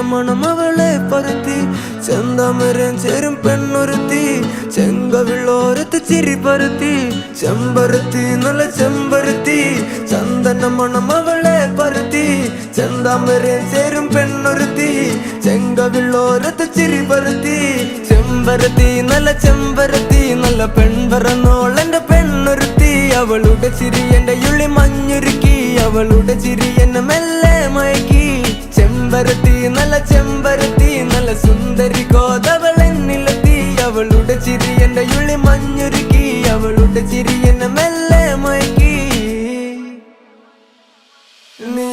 മണം അവളെ പരത്തി ചെന്താമരം ചേരും പെണ്ണൊരുത്തി ചെങ്കവിള്ളോരത്ത് ചിരി പരത്തി ചെമ്പരത്തി നല്ല ചെമ്പരത്തി ചന്ദന മണം അവളെ പരത്തി ചെന്താമരം ചേരും പെണ്ണൊരുത്തി ചെങ്കവിള്ളോരത്ത് ചിരി പരത്തി ചെമ്പരത്തി നല്ല പെൺപറന്നോളെന്റെ പെണ്ണൊരുത്തി അവളുടെ ചിരി എന്റെ ഉള്ളി മഞ്ഞുരുക്കി അവളുടെ ചിരി എന്നെ മെല്ലെ മയക്കി ചെമ്പരത്തി നല്ല സുന്ദരി കോതവളെന്നിലെത്തി അവളുടെ ചിരി എന്റെ ഉള്ളി മഞ്ഞുരുക്കി അവളുടെ ചിരി എന്നെ മെല്ലെ മയക്കി നീ